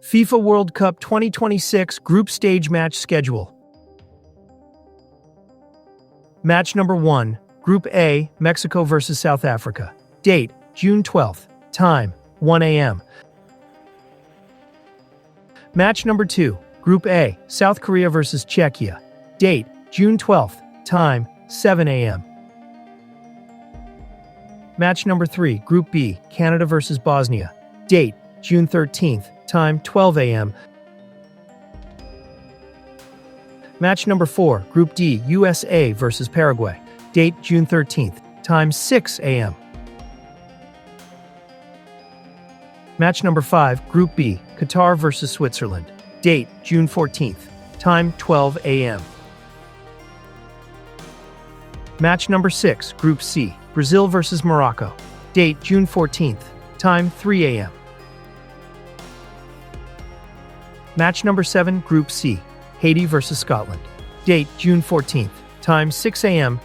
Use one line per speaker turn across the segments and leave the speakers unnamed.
FIFA World Cup 2026 Group Stage Match Schedule. Match number 1, Group A, Mexico vs. South Africa. Date, June 12th. Time, 1 a.m. Match number 2, Group A, South Korea vs. Czechia. Date, June 12th. Time, 7 a.m. Match number 3, Group B, Canada vs. Bosnia. Date, June 13th. Time, 12 a.m. Match number 4, Group D, USA vs. Paraguay. Date, June 13th. Time, 6 a.m. Match number 5, Group B, Qatar vs. Switzerland. Date, June 14th. Time, 12 a.m. Match number 6, Group C, Brazil vs. Morocco. Date, June 14th. Time, 3 a.m. Match number 7, Group C, Haiti vs. Scotland. Date, June 14th. Time, 6 a.m.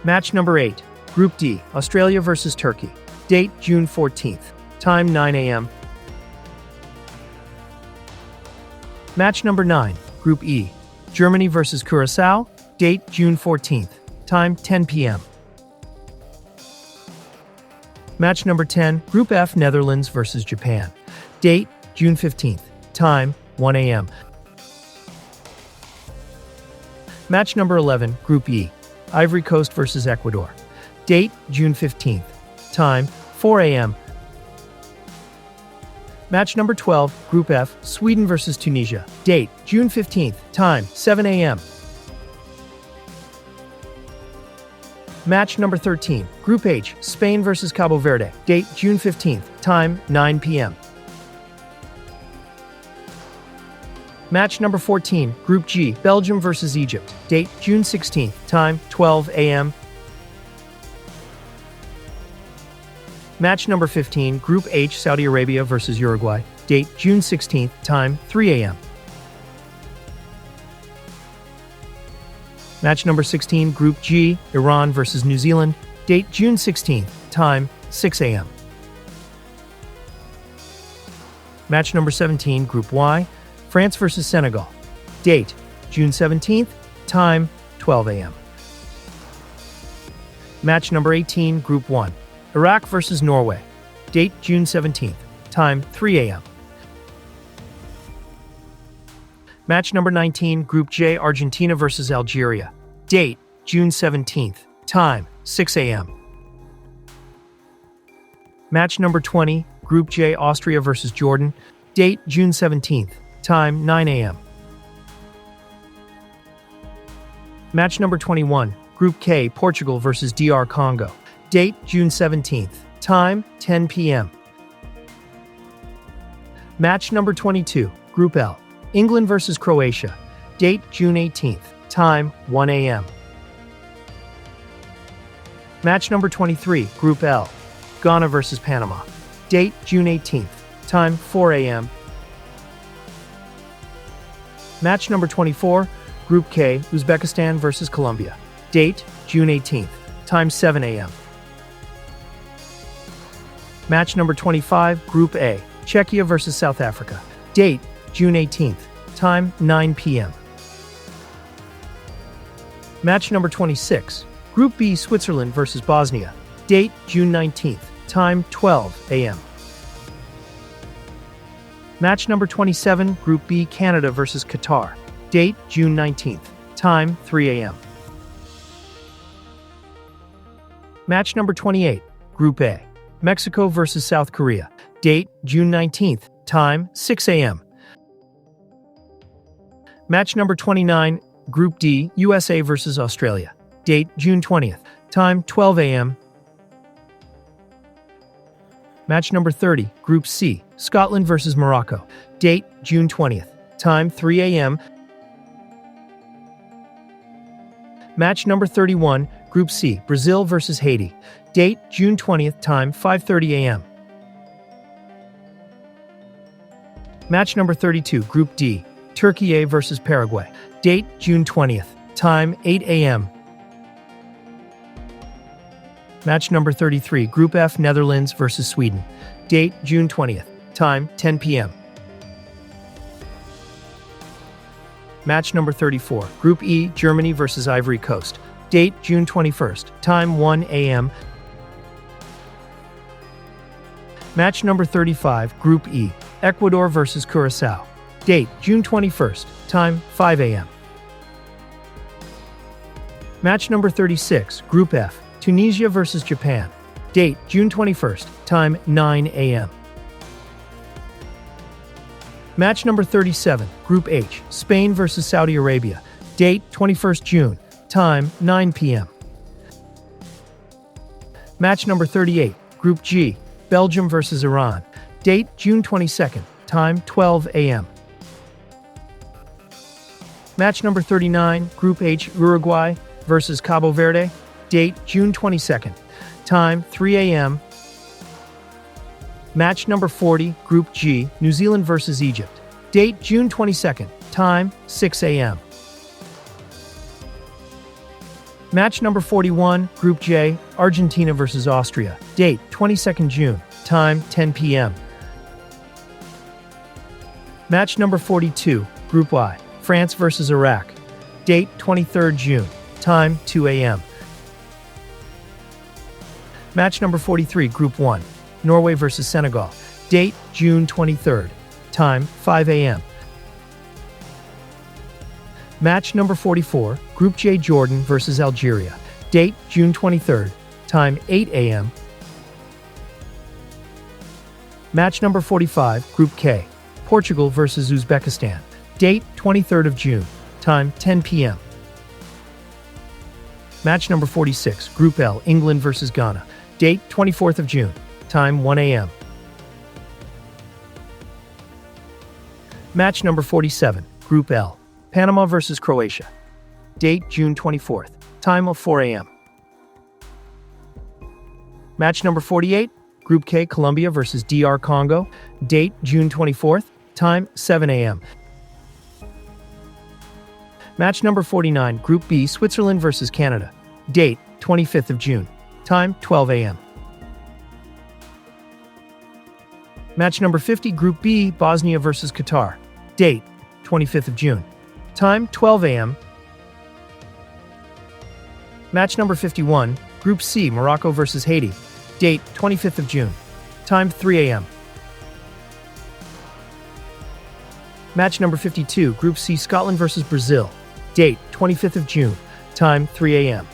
Match number 8, Group D, Australia vs. Turkey. Date, June 14th. Time, 9 a.m. Match number 9, Group E, Germany vs. Curaçao. Date, June 14th. Time, 10 p.m. Match number 10, Group F, Netherlands vs. Japan. Date, June 15th. Time, 1 a.m. Match number 11, Group E, Ivory Coast vs. Ecuador. Date, June 15th. Time, 4 a.m. Match number 12, Group F, Sweden vs. Tunisia. Date, June 15th. Time, 7 a.m. Match number 13, Group H, Spain vs. Cabo Verde. Date, June 15th. Time, 9 p.m. Match number 14, Group G, Belgium vs. Egypt. Date, June 16th. Time, 12 a.m. Match number 15, Group H, Saudi Arabia vs. Uruguay. Date, June 16th. Time, 3 a.m. Match number 16, Group G, Iran vs. New Zealand. Date, June 16th. Time, 6 a.m. Match number 17, Group Y, France vs. Senegal. Date, June 17th. Time, 12 a.m. Match number 18, Group 1, Iraq vs. Norway. Date, June 17th. Time, 3 a.m. Match number 19, Group J, Argentina vs. Algeria. Date, June 17th. Time, 6 a.m. Match number 20, Group J, Austria vs. Jordan. Date, June 17th. Time, 9 a.m. Match number 21, Group K, Portugal vs. DR Congo. Date, June 17th. Time, 10 p.m. Match number 22, Group L, England vs. Croatia. Date, June 18th. Time, 1 a.m. Match number 23, Group L, Ghana vs. Panama. Date, June 18th. Time, 4 a.m. Match number 24, Group K, Uzbekistan vs. Colombia. Date, June 18th. Time, 7 a.m. Match number 25, Group A, Czechia vs. South Africa. Date, June 18th. Time, 9 p.m. Match number 26, Group B, Switzerland vs. Bosnia. Date, June 19th. Time, 12 a.m. Match number 27, Group B, Canada vs. Qatar. Date, June 19th. Time, 3 a.m. Match number 28, Group A, Mexico vs. South Korea. Date, June 19th. Time, 6 a.m. Match number 29, Group D, USA vs. Australia. Date, June 20th. Time, 12 a.m. Match number 30, Group C, Scotland vs. Morocco. Date, June 20th. Time, 3 a.m. Match number 31, Group C, Brazil vs. Haiti. Date, June 20th. Time, 5:30 a.m. Match number 32, Group D, Turkey A vs. Paraguay. Date, June 20th. Time, 8 a.m. Match number 33, Group F, Netherlands vs. Sweden. Date, June 20th. Time, 10 p.m. Match number 34, Group E, Germany versus Ivory Coast. Date, June 21st. Time, 1 a.m. Match number 35, Group E, Ecuador versus Curaçao. Date, June 21st. Time, 5 a.m. Match number 36, Group F, Tunisia versus Japan. Date, June 21st. Time, 9 a.m. Match number 37, Group H, Spain versus Saudi Arabia. Date, 21st June. Time, 9 p.m. Match number 38, Group G, Belgium versus Iran. Date, June 22nd. Time, 12 a.m. Match number 39, Group H, Uruguay versus Cabo Verde. Date, June 22nd. Time, 3 a.m. Match number 40, Group G, New Zealand versus Egypt. Date, June 22nd. Time, 6 a.m. Match number 41, Group J, Argentina versus Austria. Date, 22nd June. Time, 10 p.m. Match number 42, Group Y, France versus Iraq. Date, 23rd June. Time, 2 a.m. Match number 43, Group 1, Norway versus Senegal. Date, June 23rd. Time, 5 a.m. Match number 44, Group J, Jordan versus Algeria. Date, June 23rd. Time, 8 a.m. Match number 45, Group K, Portugal versus Uzbekistan. Date, 23rd of June. Time, 10 p.m. Match number 46, Group L, England versus Ghana. Date, 24th of June. Time, 1 a.m. Match number 47, Group L, Panama versus Croatia. Date, June 24th. Time of 4 a.m. Match number 48, Group K, Colombia versus DR Congo. Date, June 24th. Time, 7 a.m. Match number 49, Group B, Switzerland versus Canada. Date, 25th of June. Time, 12 a.m. Match number 50, Group B, Bosnia versus Qatar. Date, 25th of June. Time, 12 a.m. Match number 51, Group C, Morocco versus Haiti. Date, 25th of June. Time, 3 a.m. Match number 52, Group C, Scotland versus Brazil. Date, 25th of June. Time, 3 a.m.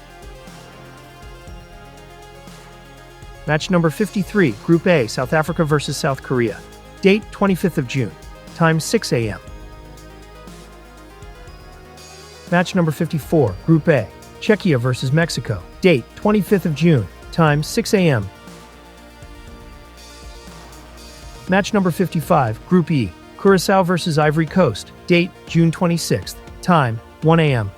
Match number 53, Group A, South Africa versus South Korea. Date, 25th of June. Time, 6 a.m. Match number 54, Group A, Czechia versus Mexico. Date, 25th of June. Time, 6 a.m. Match number 55, Group E, Curaçao versus Ivory Coast. Date, June 26th. Time, 1 a.m.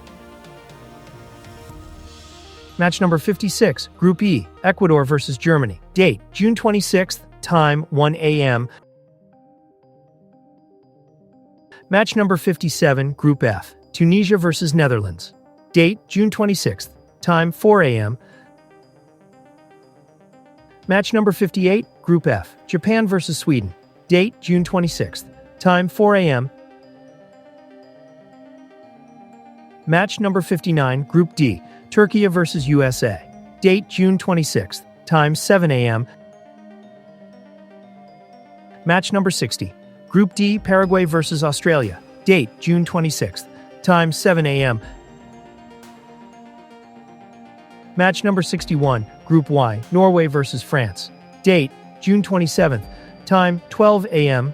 Match number 56, Group E, Ecuador versus Germany. Date, June 26th. Time, 1 a.m. Match number 57, Group F, Tunisia versus Netherlands. Date, June 26th. Time, 4 a.m. Match number 58, Group F, Japan versus Sweden. Date, June 26th. Time, 4 a.m. Match number 59, Group D, Turkey versus USA. Date, June 26th. Time, 7 a.m. Match number 60, Group D, Paraguay versus Australia. Date, June 26th. Time, 7 a.m. Match number 61, Group Y, Norway versus France. Date, June 27th. Time, 12 a.m.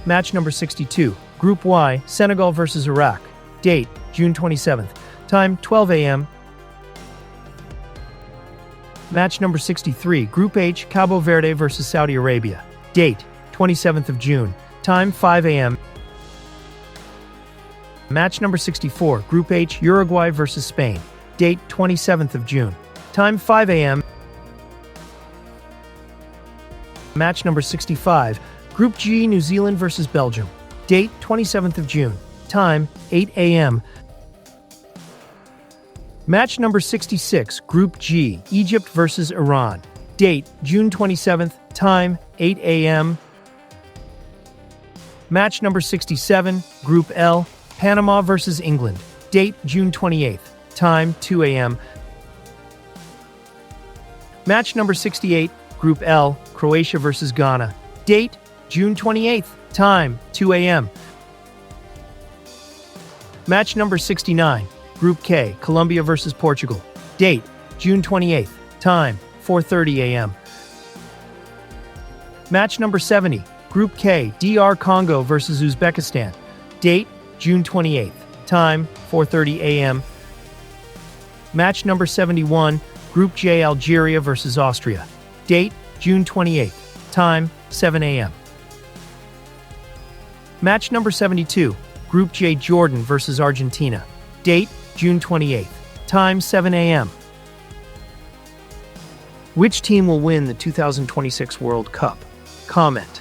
Match number 62, Group Y, Senegal versus Iraq. Date, June 27th. Time, 12 a.m. Match number 63, Group H, Cabo Verde versus Saudi Arabia. Date, 27th of June. Time, 5 a.m. Match number 64, Group H, Uruguay versus Spain. Date, 27th of June. Time, 5 a.m. Match number 65, Group G, New Zealand versus Belgium. Date, 27th of June. Time, 8 a.m. Match number 66, Group G, Egypt versus Iran. Date, June 27th. Time, 8 a.m. Match number 67, Group L, Panama vs. England. Date, June 28th. Time, 2 a.m. Match number 68, Group L, Croatia vs. Ghana. Date, June 28th. Time, 2 a.m. Match number 69, Group K, Colombia vs. Portugal. Date, June 28th. Time, 4:30 a.m. Match number 70, Group K, DR Congo vs. Uzbekistan. Date, June 28th. Time, 4:30 a.m. Match number 71, Group J, Algeria vs. Austria. Date, June 28th. Time, 7 a.m. Match number 72, Group J, Jordan vs. Argentina. Date, June 28th. Time, 7 a.m. Which team will win the 2026 World Cup? Comment.